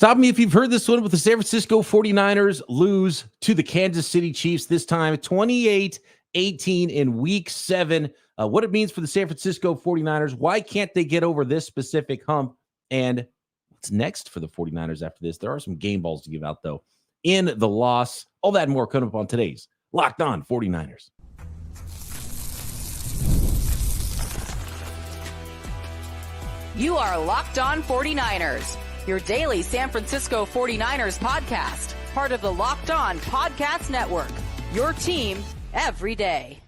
Stop me if you've heard this one, with the San Francisco 49ers lose to the Kansas City Chiefs, this time 28-18 in Week 7. What it means for the San Francisco 49ers, why can't they get over this specific hump, and what's next for the 49ers after this? There are some game balls to give out, though, in the loss. All that and more coming up on today's Locked On 49ers. You are Locked On 49ers, your daily San Francisco 49ers podcast, part of the Locked On Podcast Network, your team every day.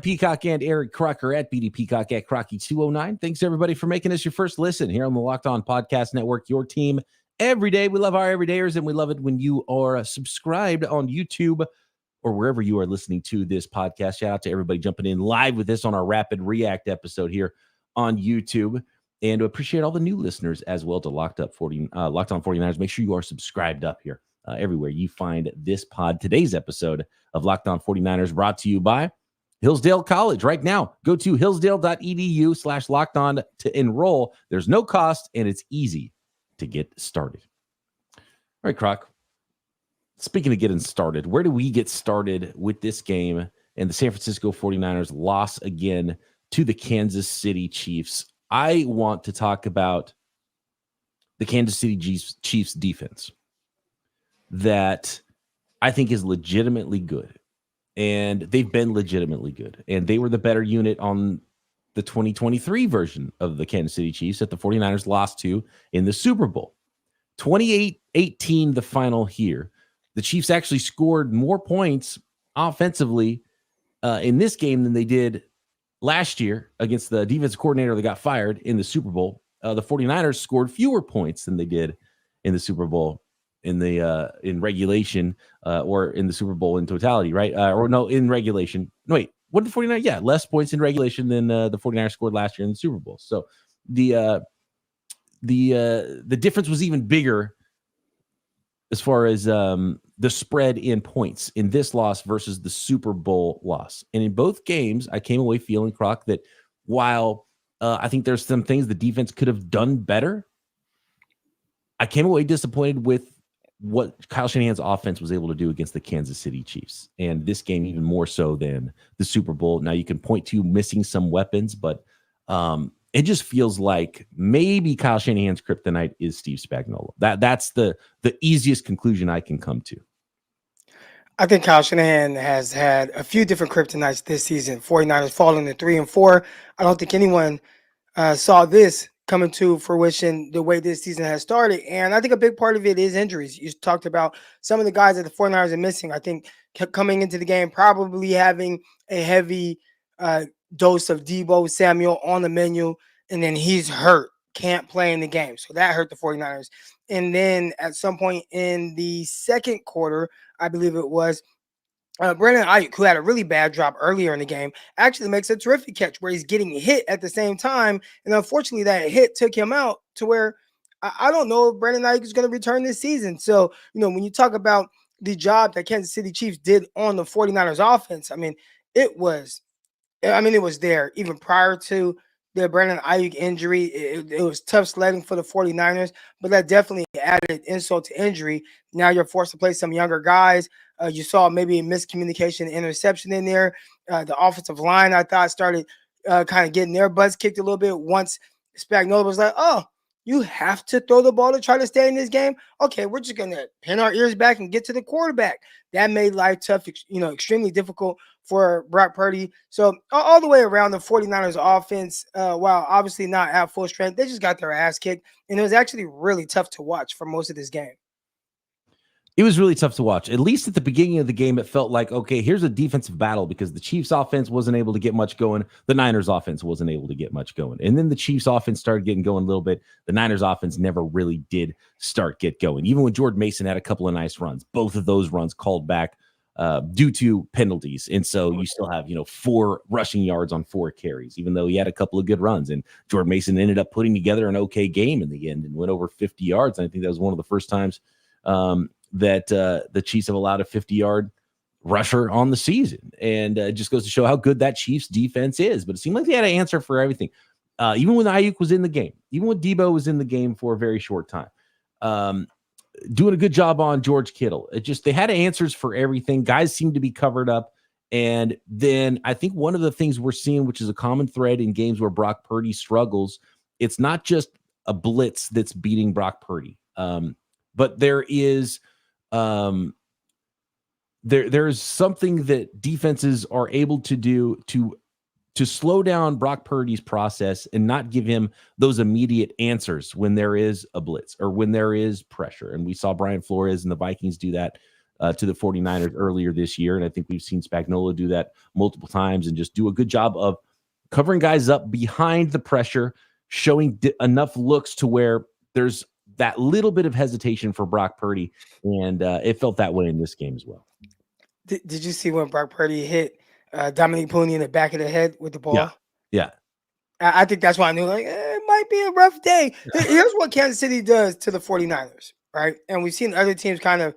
Peacock and Eric Crocker at BD Peacock at Crocky209. Thanks, everybody, for making us your first listen here on the Locked On Podcast Network, your team every day. We love our everydayers, and we love it when you are subscribed on YouTube or wherever you are listening to this podcast. Shout out to everybody jumping in live with this on our Rapid React episode here on YouTube. And to appreciate all the new listeners as well to Locked On 49ers. Make sure you are subscribed up here everywhere you find this pod. Today's episode of Locked On 49ers brought to you by Hillsdale College. Right now, go to hillsdale.edu/lockedon to enroll. There's no cost, and it's easy to get started. All right, Croc. Speaking of getting started, where do we get started with this game and the San Francisco 49ers loss again to the Kansas City Chiefs? I want to talk about the Kansas City Chiefs defense that I think is legitimately good. And they've been legitimately good. And they were the better unit on the 2023 version of the Kansas City Chiefs that the 49ers lost to in the Super Bowl. 28-18 the final here. The Chiefs actually scored more points offensively in this game than they did last year against the defensive coordinator that got fired in the Super Bowl. The 49ers scored fewer points than they did in the Super Bowl in regulation or in the Super Bowl in totality, right? In regulation. No, wait, what did the 49ers? Yeah, less points in regulation than the 49ers scored last year in the Super Bowl. So the difference was even bigger as far as the spread in points in this loss versus the Super Bowl loss. And in both games, I came away feeling, Croc, that while I think there's some things the defense could have done better, I came away disappointed with what Kyle Shanahan's offense was able to do against the Kansas City Chiefs. And this game even more so than the Super Bowl. Now, you can point to missing some weapons, but it just feels like maybe Kyle Shanahan's kryptonite is Steve Spagnuolo. That's the easiest conclusion I can come to. I think Kyle Shanahan has had a few different kryptonites this season. 49ers falling to 3-4. I don't think anyone saw this coming to fruition the way this season has started. And I think a big part of it is injuries. You talked about some of the guys that the 49ers are missing. I think coming into the game, probably having a heavy dose of Deebo Samuel on the menu, and then he's hurt, can't play in the game. So that hurt the 49ers. And then at some point in the second quarter, I believe it was, Brandon Ayuk, who had a really bad drop earlier in the game, actually makes a terrific catch where he's getting hit at the same time. And unfortunately, that hit took him out to where I don't know if Brandon Ayuk is going to return this season. So, when you talk about the job that Kansas City Chiefs did on the 49ers offense, it was there even prior to the Brandon Ayuk injury. It was tough sledding for the 49ers, but that definitely added insult to injury. Now you're forced to play some younger guys. You saw maybe a miscommunication, interception in there. The offensive line, I thought, started kind of getting their butts kicked a little bit once Spagnuolo was like, oh, you have to throw the ball to try to stay in this game? Okay, we're just going to pin our ears back and get to the quarterback. That made life tough, extremely difficult for Brock Purdy. So all the way around, the 49ers offense, while obviously not at full strength, they just got their ass kicked. And it was actually really tough to watch for most of this game. It was really tough to watch. At least at the beginning of the game, it felt like, okay, here's a defensive battle because the Chiefs offense wasn't able to get much going. The Niners offense wasn't able to get much going. And then the Chiefs offense started getting going a little bit. The Niners offense never really did get going. Even when Jordan Mason had a couple of nice runs, both of those runs called back due to penalties. And so you still have, 4 rushing yards on 4 carries, even though he had a couple of good runs. And Jordan Mason ended up putting together an okay game in the end and went over 50 yards. And I think that was one of the first times that the Chiefs have allowed a 50-yard rusher on the season. And it just goes to show how good that Chiefs defense is. But it seemed like they had an answer for everything. even when Ayuk was in the game, even when Debo was in the game for a very short time. Doing a good job on George Kittle. They had answers for everything. Guys seem to be covered up. And then I think one of the things we're seeing, which is a common thread in games where Brock Purdy struggles, it's not just a blitz that's beating Brock Purdy. But there is there's something that defenses are able to do to slow down Brock Purdy's process and not give him those immediate answers when there is a blitz or when there is pressure. And we saw Brian Flores and the Vikings do that to the 49ers earlier this year. And I think we've seen Spagnuolo do that multiple times and just do a good job of covering guys up behind the pressure, showing enough looks to where there's that little bit of hesitation for Brock Purdy. And it felt that way in this game as well. Did you see when Brock Purdy hit Dominique Puni in the back of the head with the ball? Yeah. I think that's why I knew it might be a rough day. Here's what Kansas City does to the 49ers, right? And we've seen other teams kind of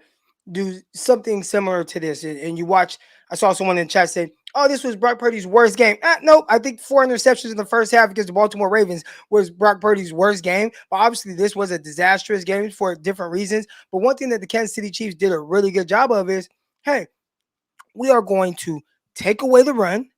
do something similar to this. And you watch, I saw someone in the chat say, oh, this was Brock Purdy's worst game. Nope, I think 4 interceptions in the first half against the Baltimore Ravens was Brock Purdy's worst game. But obviously this was a disastrous game for different reasons. But one thing that the Kansas City Chiefs did a really good job of is, hey, we are going to take away the run.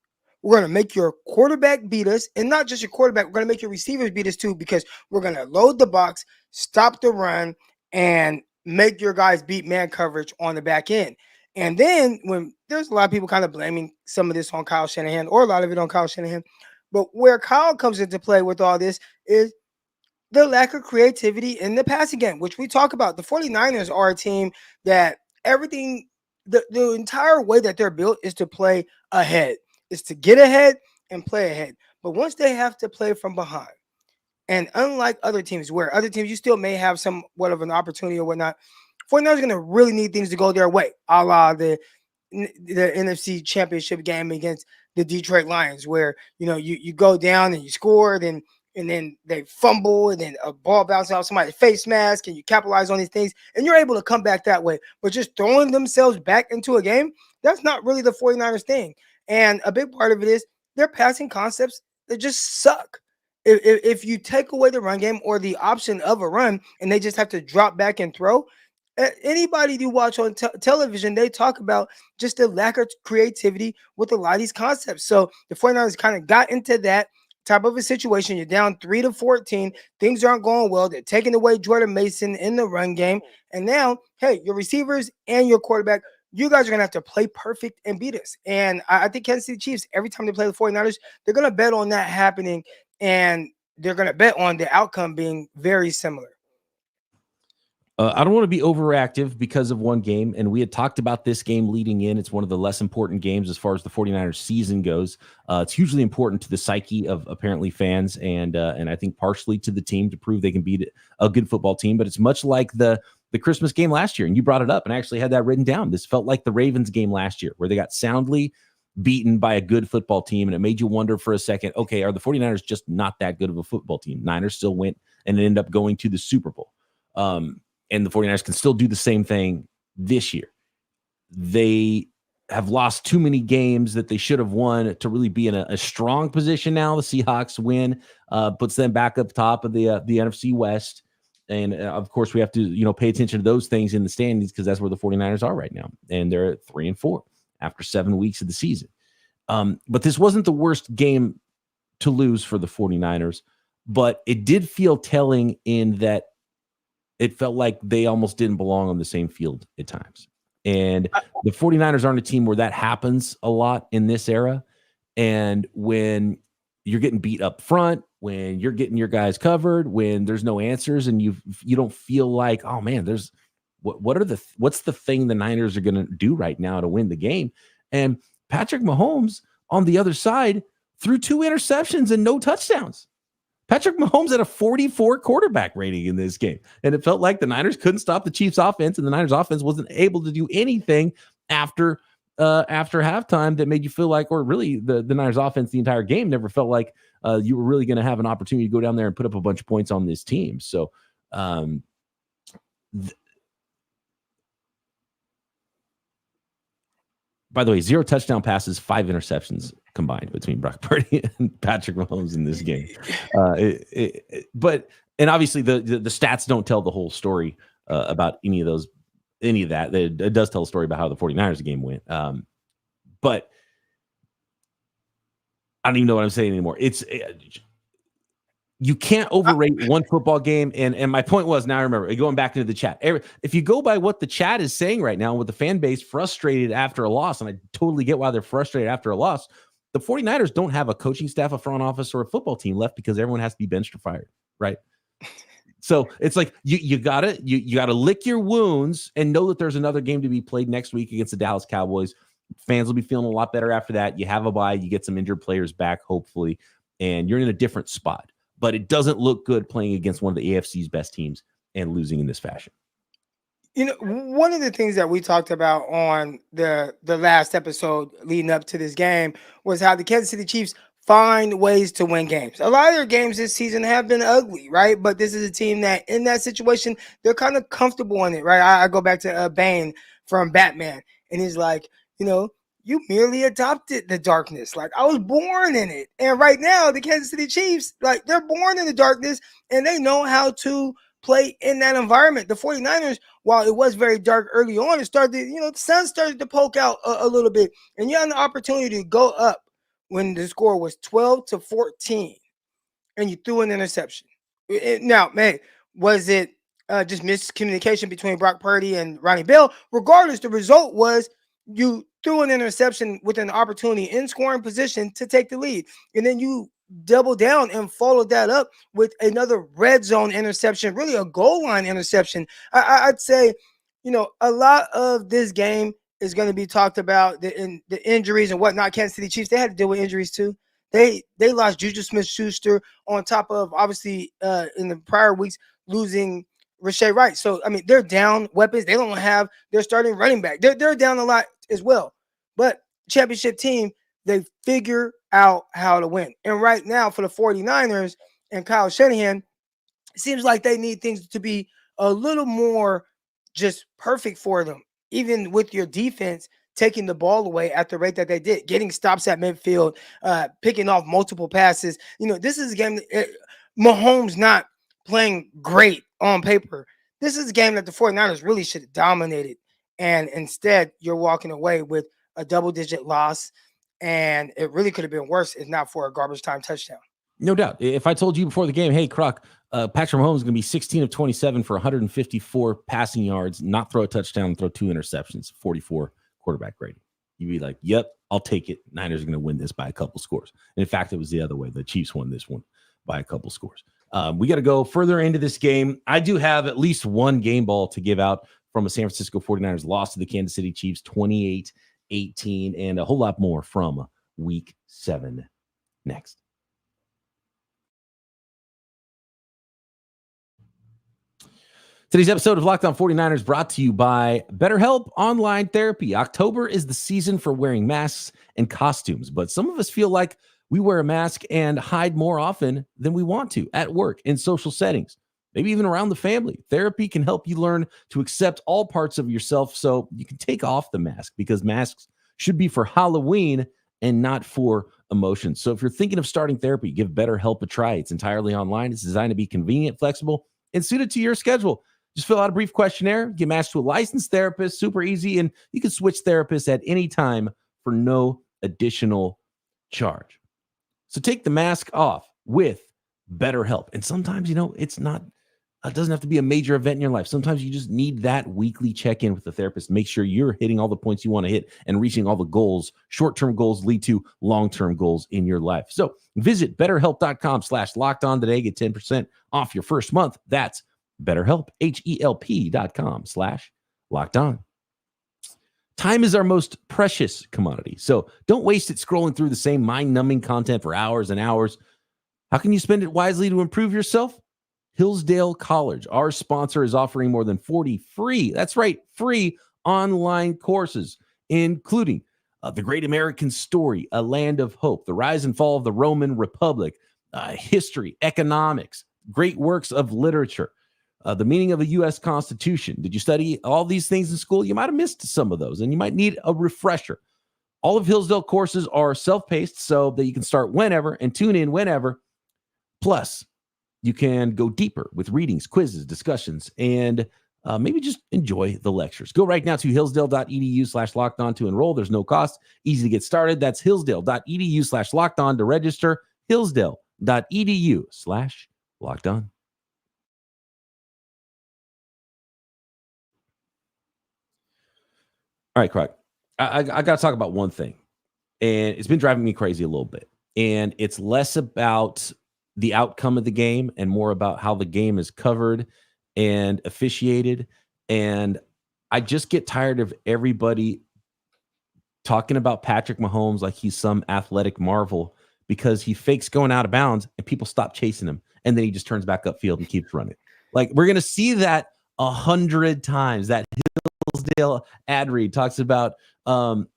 We're going to make your quarterback beat us. And not just your quarterback, we're going to make your receivers beat us too, because we're going to load the box, stop the run, and make your guys beat man coverage on the back end. And then when there's a lot of people kind of blaming some of this on Kyle Shanahan, or a lot of it on Kyle Shanahan, but where Kyle comes into play with all this is the lack of creativity in the passing game, which we talk about. The 49ers are a team that everything, the entire way that they're built is to play ahead. It's to get ahead and play ahead. But once they have to play from behind, and unlike other teams, where other teams you still may have somewhat of an opportunity or whatnot, 49ers are going to really need things to go their way, a la the NFC Championship game against the Detroit Lions, where you go down and you score, and then they fumble, and then a ball bounces off somebody's face mask, and you capitalize on these things, and you're able to come back that way. But just throwing themselves back into a game, that's not really the 49ers thing. And a big part of it is their passing concepts that just suck. If you take away the run game or the option of a run, and they just have to drop back and throw, anybody you watch on television, they talk about just the lack of creativity with a lot of these concepts. So the 49ers kind of got into that type of a situation. You're down 3-14. Things aren't going well. They're taking away Jordan Mason in the run game. And now, hey, your receivers and your quarterback, you guys are going to have to play perfect and beat us. And I think Kansas City Chiefs, every time they play the 49ers, they're going to bet on that happening. And they're going to bet on the outcome being very similar. I don't want to be overactive because of one game, and we had talked about this game leading in. It's one of the less important games as far as the 49ers season goes. It's hugely important to the psyche of apparently fans, and I think partially to the team to prove they can beat a good football team. But it's much like the Christmas game last year, and you brought it up, and I actually had that written down. This felt like the Ravens game last year, where they got soundly beaten by a good football team, and it made you wonder for a second, okay, are the 49ers just not that good of a football team? Niners still went and ended up going to the Super Bowl. And the 49ers can still do the same thing this year. They have lost too many games that they should have won to really be in a strong position now. The Seahawks win, puts them back up top of the NFC West. And of course, we have to pay attention to those things in the standings, because that's where the 49ers are right now. And they're at 3-4 after 7 weeks of the season. But this wasn't the worst game to lose for the 49ers, but it did feel telling in that it felt like they almost didn't belong on the same field at times. And the 49ers aren't a team where that happens a lot in this era. And when you're getting beat up front, when you're getting your guys covered, when there's no answers, and you don't feel like, oh man, there's what's the thing the Niners are going to do right now to win the game? And Patrick Mahomes on the other side threw 2 interceptions and no touchdowns. Patrick Mahomes had a 44 quarterback rating in this game, and it felt like the Niners couldn't stop the Chiefs' offense, and the Niners' offense wasn't able to do anything after halftime that made you feel like, or really the Niners' offense the entire game never felt like you were really going to have an opportunity to go down there and put up a bunch of points on this team. So By the way, 0 touchdown passes, 5 interceptions combined between Brock Purdy and Patrick Mahomes in this game. And obviously the stats don't tell the whole story about any of that. It does tell a story about how the 49ers game went. But I don't even know what I'm saying anymore. You can't overrate one football game. And my point was, now I remember, going back into the chat, if you go by what the chat is saying right now with the fan base frustrated after a loss, and I totally get why they're frustrated after a loss, the 49ers don't have a coaching staff, a front office, or a football team left because everyone has to be benched or fired, right? So it's like you gotta lick your wounds and know that there's another game to be played next week against the Dallas Cowboys. Fans will be feeling a lot better after that. You have a bye, you get some injured players back, hopefully, and you're in a different spot. But it doesn't look good playing against one of the AFC's best teams and losing in this fashion. You know, one of the things that we talked about on the last episode leading up to this game was how the Kansas City Chiefs find ways to win games. A lot of their games this season have been ugly, right? But this is a team that in that situation, they're kind of comfortable in it, right? I go back to Bane from Batman, and he's like, you merely adopted the darkness. Like, I was born in it. And right now, the Kansas City Chiefs, like, they're born in the darkness, and they know how to play in that environment. The 49ers, while it was very dark early on, it started, the sun started to poke out a little bit. And you had an opportunity to go up when the score was 12-14, and you threw an interception. Now, man, was it just miscommunication between Brock Purdy and Ronnie Bell? Regardless, the result was you threw an interception with an opportunity in scoring position to take the lead. And then you double down and followed that up with another red zone interception, really a goal line interception. I'd say, a lot of this game is going to be talked about the injuries and whatnot. Kansas City Chiefs, they had to deal with injuries too. They lost Juju Smith-Schuster on top of, obviously, in the prior weeks, losing Rashae Wright. So, I mean, they're down weapons. They don't have their starting running back. They're down a lot as well. But championship team, they figure out how to win. And right now for the 49ers and Kyle Shanahan, it seems like they need things to be a little more just perfect for them. Even with your defense taking the ball away at the rate that they did, getting stops at midfield, picking off multiple passes. This is a game that Mahomes not playing great on paper. This is a game that the 49ers really should have dominated. And instead, you're walking away with a double-digit loss. And it really could have been worse if not for a garbage time touchdown. No doubt. If I told you before the game, hey, Croc, Patrick Mahomes is going to be 16 of 27 for 154 passing yards, not throw a touchdown, throw 2 interceptions, 44 quarterback rating, you'd be like, yep, I'll take it. Niners are going to win this by a couple scores. And in fact, it was the other way. The Chiefs won this one by a couple scores. We got to go further into this game. I do have at least one game ball to give out from a San Francisco 49ers loss to the Kansas City Chiefs, 28-18, and a whole lot more from Week 7 next. Today's episode of Locked On 49ers brought to you by BetterHelp Online Therapy. October is the season for wearing masks and costumes, but some of us feel like we wear a mask and hide more often than we want to at work, in social settings, maybe even around the family. Therapy can help you learn to accept all parts of yourself so you can take off the mask, because masks should be for Halloween and not for emotions. So if you're thinking of starting therapy, give BetterHelp a try. It's entirely online. It's designed to be convenient, flexible, and suited to your schedule. Just fill out a brief questionnaire, get matched to a licensed therapist, super easy, and you can switch therapists at any time for no additional charge. So take the mask off with BetterHelp. And sometimes, it doesn't have to be a major event in your life. Sometimes you just need that weekly check-in with the therapist. Make sure you're hitting all the points you want to hit and reaching all the goals. Short-term goals lead to long-term goals in your life. So visit BetterHelp.com/lockedon today. Get 10% off your first month. That's BetterHelp, HELP.com/lockedon. Time is our most precious commodity, so don't waste it scrolling through the same mind-numbing content for hours and hours. How can you spend it wisely to improve yourself? Hillsdale College, our sponsor, is offering more than 40 free, that's right, free online courses, including The Great American Story, A Land of Hope, The Rise and Fall of the Roman Republic, history, economics, great works of literature, the meaning of the U.S. Constitution. Did you study all these things in school? You might have missed some of those, and you might need a refresher. All of Hillsdale courses are self-paced so that you can start whenever and tune in whenever. Plus, you can go deeper with readings, quizzes, discussions, and maybe just enjoy the lectures. Go right now to hillsdale.edu/lockedon to enroll. There's no cost. Easy to get started. That's hillsdale.edu/lockedon to register. hillsdale.edu/lockedon. All right, Croc. I got to talk about one thing, and it's been driving me crazy a little bit. And it's less about the outcome of the game and more about how the game is covered and officiated. And I just get tired of everybody talking about Patrick Mahomes like he's some athletic marvel because he fakes going out of bounds and people stop chasing him. And then he just turns back upfield and keeps running. Like, we're going to see that 100 times. That Hillsdale ad read talks about, scrolling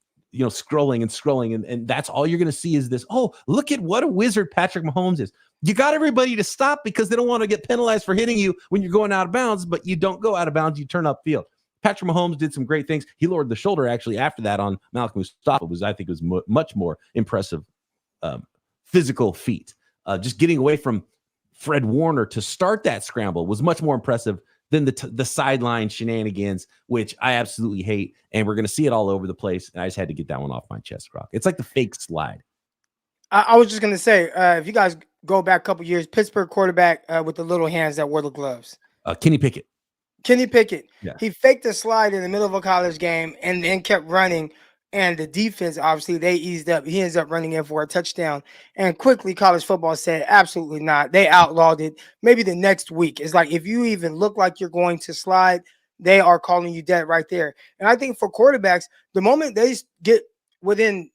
and that's all you're going to see is this. Oh, look at what a wizard Patrick Mahomes is. You got everybody to stop because they don't want to get penalized for hitting you when you're going out of bounds, but you don't go out of bounds. You turn upfield. Patrick Mahomes did some great things. He lowered the shoulder actually after that on Malcolm Mustafa, I think was much more impressive physical feat. Just getting away from Fred Warner to start that scramble was much more impressive than the sideline shenanigans, which I absolutely hate. And we're going to see it all over the place. And I just had to get that one off my chest, Croc. It's like the fake slide. I was just going to say, if you guys go back a couple years, Pittsburgh quarterback with the little hands that wore the gloves. Kenny Pickett. Yeah. He faked a slide in the middle of a college game and then kept running. And the defense, obviously, they eased up. He ends up running in for a touchdown. And quickly, college football said, absolutely not. They outlawed it. Maybe the next week. It's like, if you even look like you're going to slide, they are calling you dead right there. And I think for quarterbacks, the moment they get within,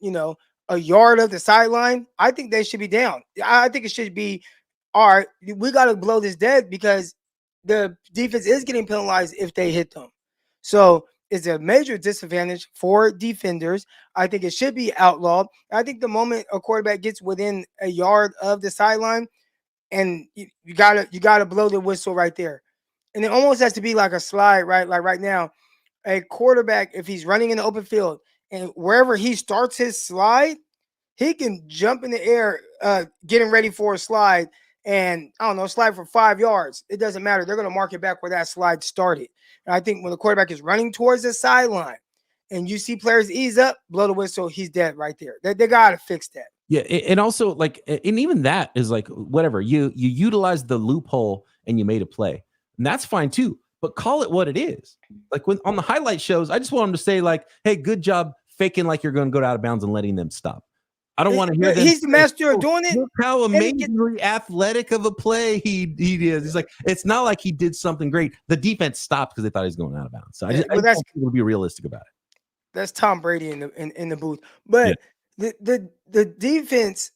a yard of the sideline, I think they should be down. I think it should be, all right, we got to blow this dead because the defense is getting penalized if they hit them. So it's a major disadvantage for defenders. I think it should be outlawed. I think the moment a quarterback gets within a yard of the sideline, and you gotta blow the whistle right there. And it almost has to be like a slide, right? Like right now, a quarterback, if he's running in the open field and wherever he starts his slide, he can jump in the air, getting ready for a slide. And I don't know, slide for 5 yards. It doesn't matter. They're going to mark it back where that slide started. And I think when the quarterback is running towards the sideline and you see players ease up, blow the whistle, he's dead right there. They got to fix that. Yeah. And also, like, and even that is like, whatever, you utilize the loophole and you made a play. And that's fine too. But call it what it is. Like when on the highlight shows, I just want them to say, like, hey, good job faking like you're going to go out of bounds and letting them stop. I don't want to hear that. He's the master of doing it. Look how amazingly athletic of a play he is. He's like, it's not like he did something great. The defense stopped because they thought he was going out of bounds. So I just want people to be realistic about it. That's Tom Brady in the booth. But the defense,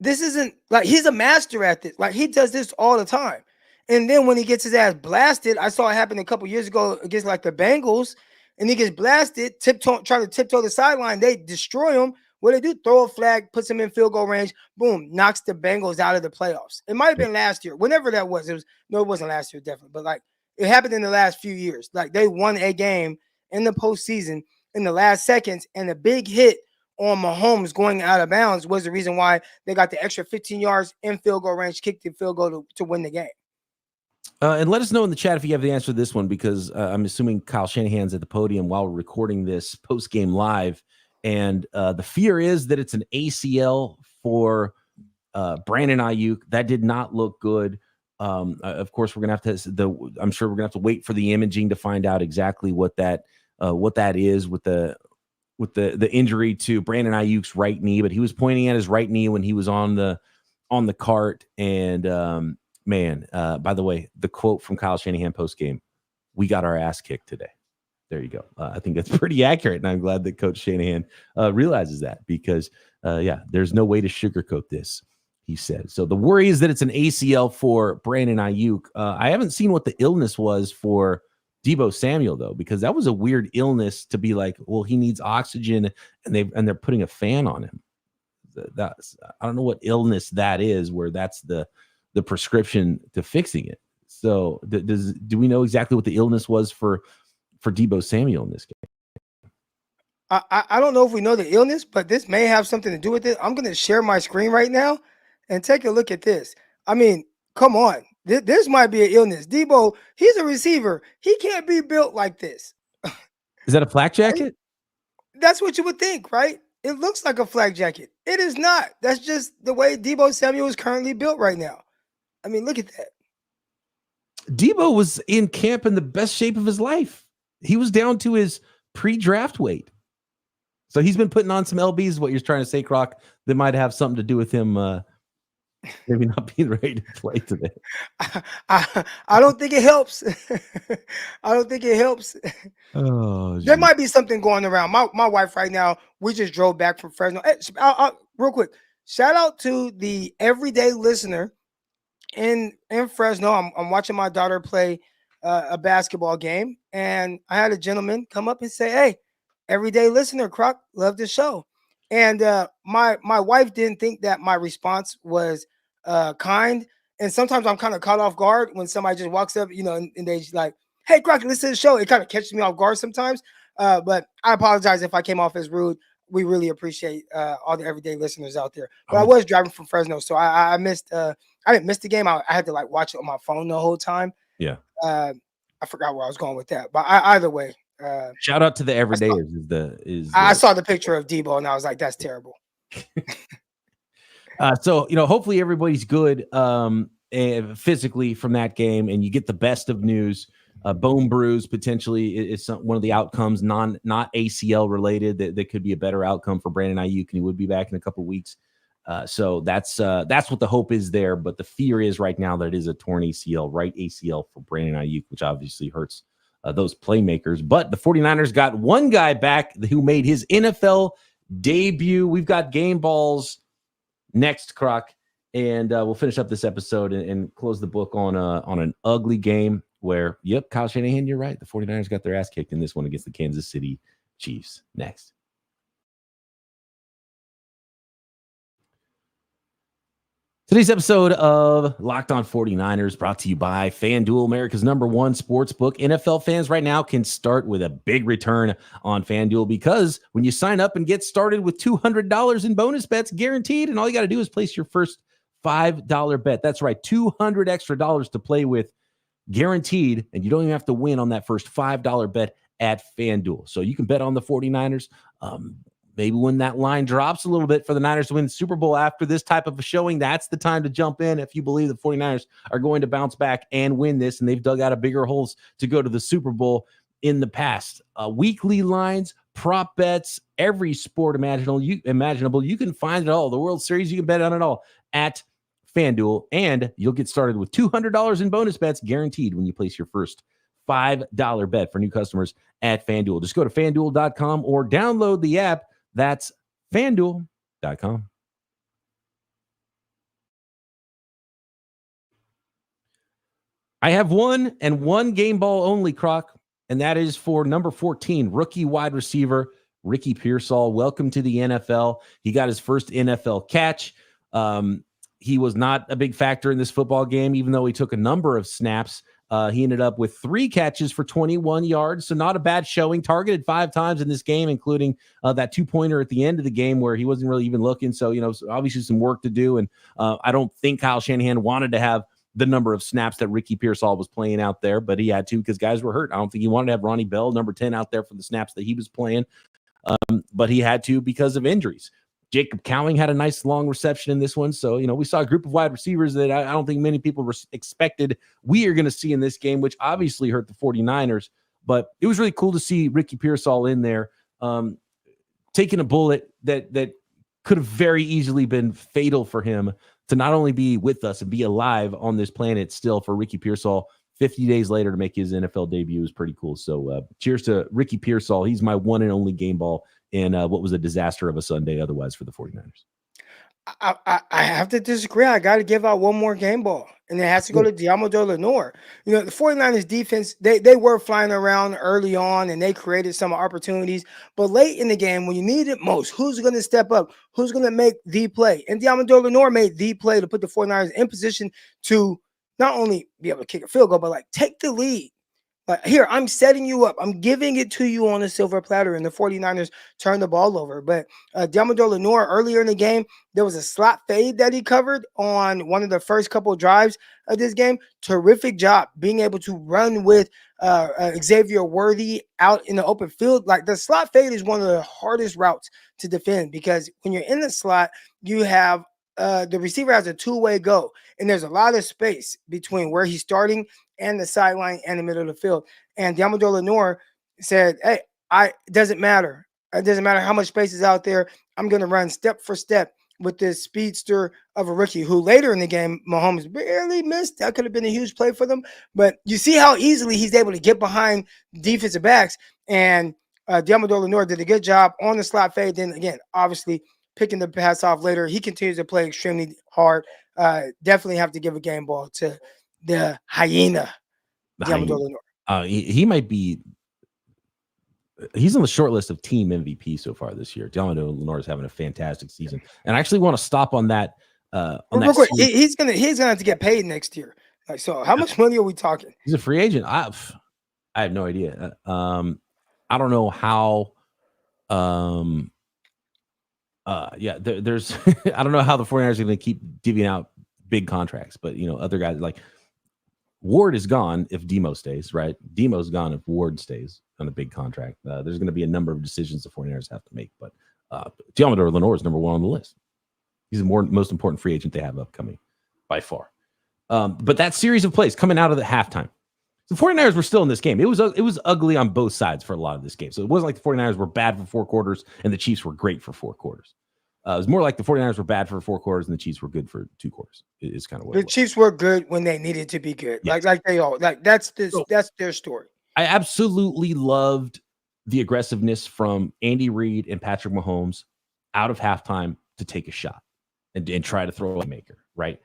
this isn't like he's a master at this. Like he does this all the time. And then when he gets his ass blasted, I saw it happen a couple years ago against like the Bengals, and he gets blasted, trying to tiptoe the sideline. They destroy him. What they do, throw a flag, puts him in field goal range, boom, knocks the Bengals out of the playoffs. It might have been last year, whenever that was. It wasn't last year, definitely. But like it happened in the last few years. Like they won a game in the postseason in the last seconds, and a big hit on Mahomes going out of bounds was the reason why they got the extra 15 yards in field goal range, kicked the field goal to win the game. And let us know in the chat if you have the answer to this one, because I'm assuming Kyle Shanahan's at the podium while we're recording this post-game live. And the fear is that it's an ACL for Brandon Ayuk. That did not look good. Of course, we're gonna have to. I'm sure we're gonna have to wait for the imaging to find out exactly what that is with the injury to Brandon Ayuk's right knee. But he was pointing at his right knee when he was on the cart. And by the way, the quote from Kyle Shanahan post game: "We got our ass kicked today." There you go. I think that's pretty accurate, and I'm glad that Coach Shanahan realizes that because, there's no way to sugarcoat this, he said. So the worry is that it's an ACL for Brandon Ayuk. I haven't seen what the illness was for Deebo Samuel, though, because that was a weird illness to be like, well, he needs oxygen, and they're putting a fan on him. I don't know what illness that is, where that's the prescription to fixing it. So do we know exactly what the illness was for Deebo Samuel in this game? I don't know if we know the illness, but this may have something to do with it. I'm going to share my screen right now and take a look at this. I mean, come on. This might be an illness. Debo, he's a receiver. He can't be built like this. Is that a flak jacket? That's what you would think, right? It looks like a flak jacket. It is not. That's just the way Debo Samuel is currently built right now. I mean, look at that. Debo was in camp in the best shape of his life. He was down to his pre-draft weight. So he's been putting on some LBs, what you're trying to say, Croc, that might have something to do with him maybe not being ready to play today. I don't think it helps. I don't think it helps. Oh, there might be something going around. My wife right now, we just drove back from Fresno. Hey, real quick, shout out to the everyday listener in Fresno. I'm watching my daughter play a basketball game, and I had a gentleman come up and say, "Hey, everyday listener, Croc, love the show." And my wife didn't think that my response was kind. And sometimes I'm kind of caught off guard when somebody just walks up, and they just like, "Hey, Croc, listen to the show." It kind of catches me off guard sometimes. But I apologize if I came off as rude. We really appreciate all the everyday listeners out there. But I was driving from Fresno, so I missed. I didn't miss the game. I had to watch it on my phone the whole time. Yeah. I forgot where I was going with that. But either way. Shout out to the everydayers. I saw the picture of Debo and I was like, that's terrible. So hopefully everybody's good physically from that game, and you get the best of news. Bone bruise potentially is one of the outcomes, not ACL related. That could be a better outcome for Brandon Ayuk, and he would be back in a couple of weeks. So that's what the hope is there. But the fear is right now that it is a torn ACL, right ACL for Brandon Ayuk, which obviously hurts those playmakers. But the 49ers got one guy back who made his NFL debut. We've got game balls next, Croc, and we'll finish up this episode and close the book on an ugly game where, Kyle Shanahan, you're right. The 49ers got their ass kicked in this one against the Kansas City Chiefs. Next. Today's episode of Locked On 49ers brought to you by FanDuel, America's #1 sportsbook. NFL fans right now can start with a big return on FanDuel because when you sign up and get started with $200 in bonus bets guaranteed, and all you got to do is place your first $5 bet. That's right, $200 extra to play with guaranteed, and you don't even have to win on that first $5 bet at FanDuel. So you can bet on the 49ers. Maybe when that line drops a little bit for the Niners to win the Super Bowl after this type of a showing, that's the time to jump in if you believe the 49ers are going to bounce back and win this, and they've dug out a bigger holes to go to the Super Bowl in the past. Weekly lines, prop bets, every sport imaginable. You can find it all. The World Series, you can bet on it all at FanDuel, and you'll get started with $200 in bonus bets guaranteed when you place your first $5 bet for new customers at FanDuel. Just go to FanDuel.com or download the app. That's FanDuel.com. I have one game ball only, Croc, and that is for number 14, rookie wide receiver Ricky Pearsall. Welcome to the NFL. He got his first NFL catch. He was not a big factor in this football game, even though he took a number of snaps. He ended up with 3 catches for 21 yards, so not a bad showing. Targeted 5 times in this game, including that 2-pointer at the end of the game where he wasn't really even looking. So, obviously some work to do. And I don't think Kyle Shanahan wanted to have the number of snaps that Ricky Pearsall was playing out there, but he had to because guys were hurt. I don't think he wanted to have Ronnie Bell, number 10, out there for the snaps that he was playing, but he had to because of injuries. Jacob Cowing had a nice long reception in this one. So, we saw a group of wide receivers that I don't think many people expected we are going to see in this game, which obviously hurt the 49ers. But it was really cool to see Ricky Pearsall in there taking a bullet that could have very easily been fatal for him to not only be with us and be alive on this planet still for Ricky Pearsall 50 days later to make his NFL debut is pretty cool. So cheers to Ricky Pearsall. He's my one and only game ball in what was a disaster of a Sunday otherwise for the 49ers. I have to disagree. I got to give out one more game ball, and it has to go to Diamado Lenor. The 49ers defense, they were flying around early on, and they created some opportunities. But late in the game, when you need it most, who's going to step up? Who's going to make the play? And Diamado Lenor made the play to put the 49ers in position to not only be able to kick a field goal, but take the lead. Here, I'm setting you up. I'm giving it to you on a silver platter, and the 49ers turned the ball over. But Diamador Lenor, earlier in the game, there was a slot fade that he covered on one of the first couple of drives of this game. Terrific job being able to run with Xavier Worthy out in the open field. Like, the slot fade is one of the hardest routes to defend, because when you're in the slot, you have the receiver has a two-way go, and there's a lot of space between where he's starting and the sideline and the middle of the field. And Diamador Lenor said, hey, it doesn't matter. It doesn't matter how much space is out there. I'm going to run step for step with this speedster of a rookie, who later in the game, Mahomes barely missed. That could have been a huge play for them. But you see how easily he's able to get behind defensive backs. And Diamador Lenor did a good job on the slot fade. Then again, obviously picking the pass off later. He continues to play extremely hard. Definitely have to give a game ball to the hyena, Diamador Lenor. He might be. He's on the short list of team MVP so far this year. Diamador Lenor is having a fantastic season, and I actually want to stop on that. Real quick, he's gonna have to get paid next year. Like, so how much money are we talking? He's a free agent. I have no idea. I don't know how. There's I don't know how the 49ers are going to keep divvying out big contracts, but other guys like Ward is gone if Demo stays, right? Demo's gone if Ward stays on a big contract. There's going to be a number of decisions the 49ers have to make, but Diamador Lenor is number one on the list. He's the most important free agent they have upcoming by far. But that series of plays coming out of the halftime, the 49ers were still in this game. It was ugly on both sides for a lot of this game. So it wasn't like the 49ers were bad for 4 quarters and the Chiefs were great for 4 quarters. It was more like the 49ers were bad for 4 quarters and the Chiefs were good for 2 quarters. It's kind of what the Chiefs were good when they needed to be good. Yes. Like they all that's their story. I absolutely loved the aggressiveness from Andy Reid and Patrick Mahomes out of halftime to take a shot and try to throw a maker, right?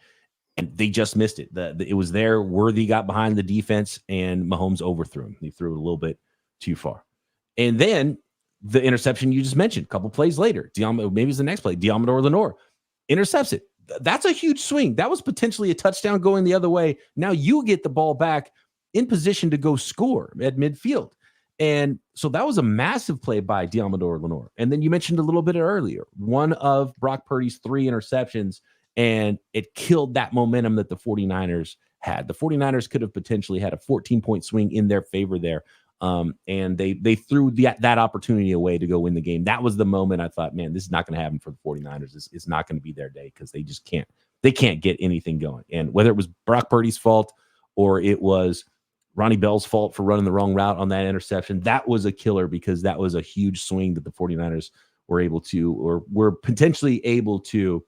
And they just missed it. It was there. Worthy got behind the defense, and Mahomes overthrew him. He threw it a little bit too far. And then the interception you just mentioned, a couple plays later, maybe it's the next play, Diamador Lenor intercepts it. That's a huge swing. That was potentially a touchdown going the other way. Now you get the ball back in position to go score at midfield. And so that was a massive play by Diamador Lenor. And then you mentioned a little bit earlier, one of Brock Purdy's 3 interceptions, and it killed that momentum that the 49ers had. The 49ers could have potentially had a 14-point swing in their favor there. And they threw that opportunity away to go win the game. That was the moment I thought, man, this is not going to happen for the 49ers. It's not going to be their day because they just can't get anything going. And whether it was Brock Purdy's fault or it was Ronnie Bell's fault for running the wrong route on that interception, that was a killer because that was a huge swing that the 49ers were able to, or were potentially able to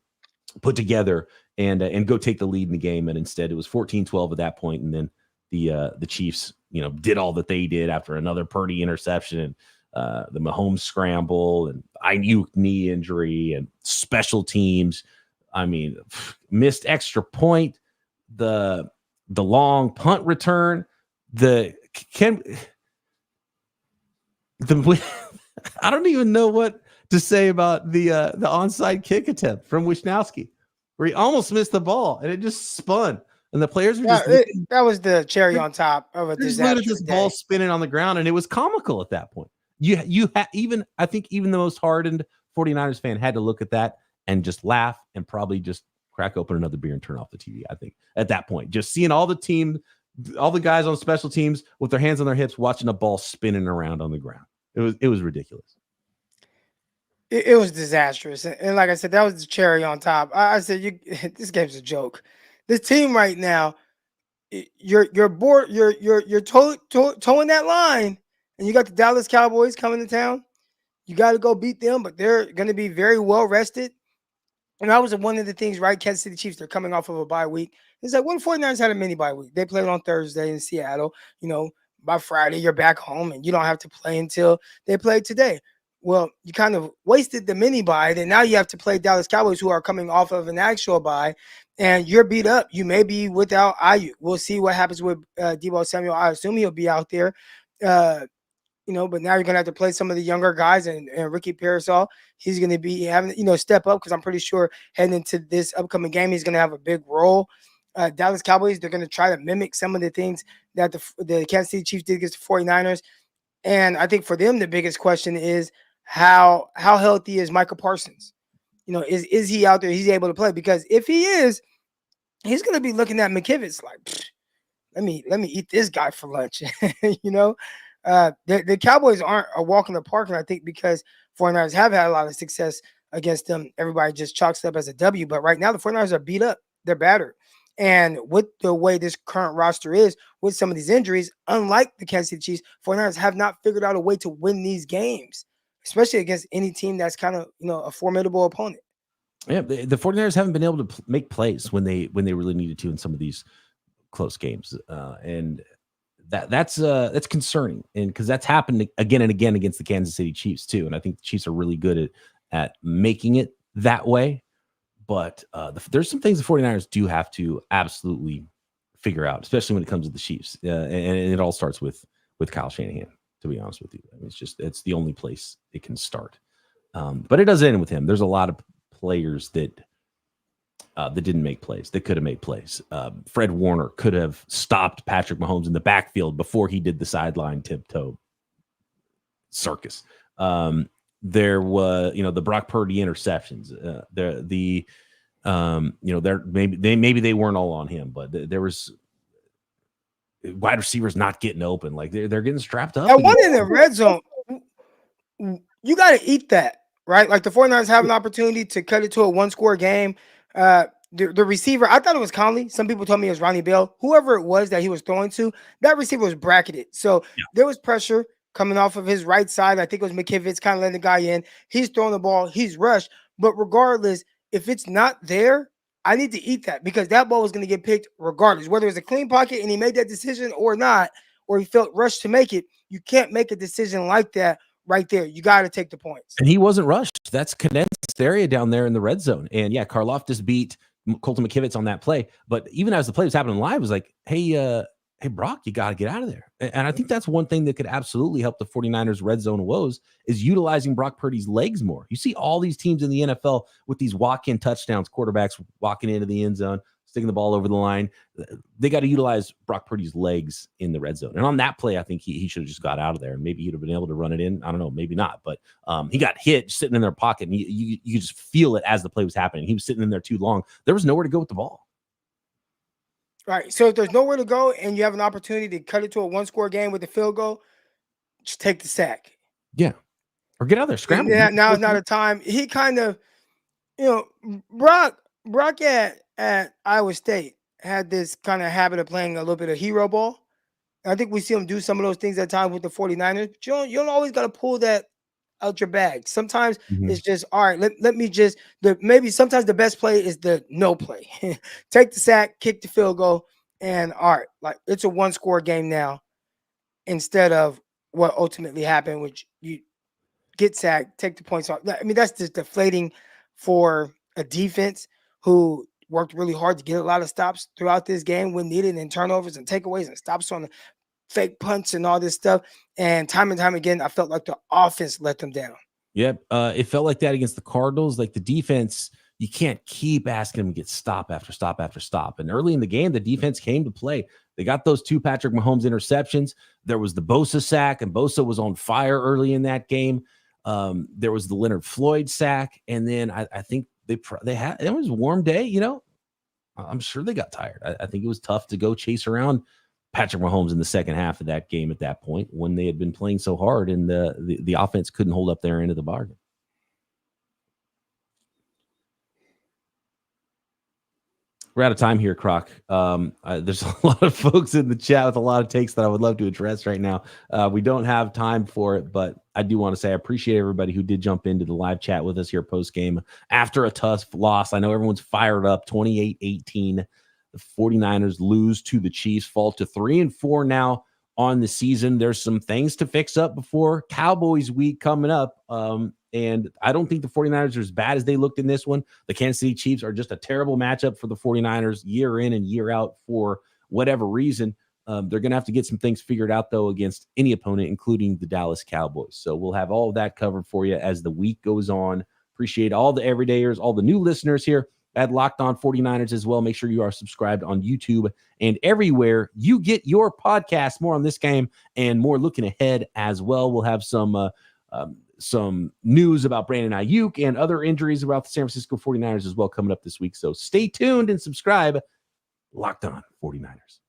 put together and go take the lead in the game. And instead it was 14-12 at that point. And then the Chiefs, did all that they did after another Purdy interception and the Mahomes scramble and Ayuk knee injury and special teams. I mean, missed extra point, the long punt return, I don't even know what to say about the onside kick attempt from Wisnowski, where he almost missed the ball and it just spun. And the players were that was the cherry on top of a disaster. This ball spinning on the ground, and it was comical at that point. I think even the most hardened 49ers fan had to look at that and just laugh and probably just crack open another beer and turn off the TV. I think at that point, just seeing all the guys on special teams with their hands on their hips, watching a ball spinning around on the ground. It was ridiculous. It was disastrous. And like I said, that was the cherry on top. I said, this game's a joke. This team right now, you're bored. You're towing that line, and you got the Dallas Cowboys coming to town. You got to go beat them, but they're going to be very well rested. And that was one of the things, right? Kansas City Chiefs, they're coming off of a bye week. It's like, when 49ers had a mini bye week, they played on Thursday in Seattle. By Friday, you're back home, and you don't have to play until they play today. Well, you kind of wasted the mini bye. Then now you have to play Dallas Cowboys, who are coming off of an actual bye, and you're beat up. You may be without Ayuk. We'll see what happens with Deebo Samuel. I assume he'll be out there, but now you're going to have to play some of the younger guys, and Ricky Pearsall, he's going to be having, step up, because I'm pretty sure heading into this upcoming game, he's going to have a big role. Dallas Cowboys, they're going to try to mimic some of the things that the Kansas City Chiefs did against the 49ers. And I think for them, the biggest question is how healthy is Michael Parsons? Is he out there? He's able to play? Because if he is, he's going to be looking at McKivitz like, let me eat this guy for lunch. The Cowboys aren't a walk in the park, and I think because 49ers have had a lot of success against them, everybody just chalks it up as a W. But right now, the 49ers are beat up. They're battered. And with the way this current roster is, with some of these injuries, unlike the Kansas City Chiefs, 49ers have not figured out a way to win these games, especially against any team that's kind of, a formidable opponent. Yeah, the 49ers haven't been able to make plays when they really needed to in some of these close games. And that's concerning. And because that's happened again and again against the Kansas City Chiefs too. And I think the Chiefs are really good at making it that way. But there's some things the 49ers do have to absolutely figure out, especially when it comes to the Chiefs. And it all starts with Kyle Shanahan, to be honest with you. I mean, it's the only place it can start. But it does end with him. There's a lot of players that didn't make plays, that could have made plays. Fred Warner could have stopped Patrick Mahomes in the backfield before he did the sideline tiptoe circus. There was, the Brock Purdy interceptions. Maybe they weren't all on him, but there was wide receivers not getting open. Like they're getting strapped up. And one in the red zone, you got to eat that, right? Like the 49ers have an opportunity to cut it to a one-score game. The receiver, I thought it was Conley. Some people told me it was Ronnie Bell. Whoever it was that he was throwing to, that receiver was bracketed. So there was pressure coming off of his right side. I think it was McKivitz kind of letting the guy in. He's throwing the ball. He's rushed. But regardless, if it's not there, I need to eat that because that ball was going to get picked regardless. Whether it's a clean pocket and he made that decision or not, or he felt rushed to make it, you can't make a decision like that right there. You got to take the points. And he wasn't rushed. That's condensed area down there in the red zone. And yeah, Karlaftis beat Colton McKivitz on that play. But even as the play was happening live, it was like, hey, Brock, you got to get out of there. And I think that's one thing that could absolutely help the 49ers red zone woes is utilizing Brock Purdy's legs more. You see all these teams in the NFL with these walk-in touchdowns, quarterbacks walking into the end zone, sticking the ball over the line. They got to utilize Brock Purdy's legs in the red zone. And on that play, I think he should have just got out of there and maybe he'd have been able to run it in. I don't know, maybe not. But he got hit sitting in their pocket and you could just feel it as the play was happening. He was sitting in there too long. There was nowhere to go with the ball. Right. So if there's nowhere to go and you have an opportunity to cut it to a one-score game with a field goal, just take the sack. Yeah. Or get out there, scramble. Yeah, now is not a time. He kind of, Brock at Iowa State had this kind of habit of playing a little bit of hero ball. And I think we see him do some of those things at times with the 49ers. But you don't always got to pull that out your bag. Sometimes it's just, all right, let me just, maybe sometimes the best play is the no play. Take the sack, kick the field goal, and all right, like it's a one-score game now instead of what ultimately happened, which you get sacked, take the points off. I mean, that's just deflating for a defense who worked really hard to get a lot of stops throughout this game when needed, and turnovers and takeaways and stops on the fake punts and all this stuff. And time again, I felt like the offense let them down. Yep. It felt like that against the Cardinals. Like the defense, you can't keep asking them to get stop after stop after stop. And early in the game, the defense came to play. They got those 2 Patrick Mahomes interceptions. There was the Bosa sack, and Bosa was on fire early in that game. There was the Leonard Floyd sack. And then I think they had, it was a warm day, I'm sure they got tired. I think it was tough to go chase around Patrick Mahomes in the second half of that game at that point when they had been playing so hard and the offense couldn't hold up their end of the bargain. We're out of time here, Croc. There's a lot of folks in the chat with a lot of takes that I would love to address right now. We don't have time for it, but I do want to say I appreciate everybody who did jump into the live chat with us here post-game after a tough loss. I know everyone's fired up, 28-18. The 49ers lose to the Chiefs, fall to 3-4 now on the season. There's some things to fix up before Cowboys week coming up. And I don't think the 49ers are as bad as they looked in this one. The Kansas City Chiefs are just a terrible matchup for the 49ers year in and year out for whatever reason. They're going to have to get some things figured out, though, against any opponent, including the Dallas Cowboys. So we'll have all of that covered for you as the week goes on. Appreciate all the everydayers, all the new listeners here at Locked On 49ers as well. Make sure you are subscribed on YouTube and everywhere you get your podcast. More on this game and more looking ahead as well. We'll have some news about Brandon Ayuk and other injuries about the San Francisco 49ers as well coming up this week. So stay tuned and subscribe. Locked On 49ers.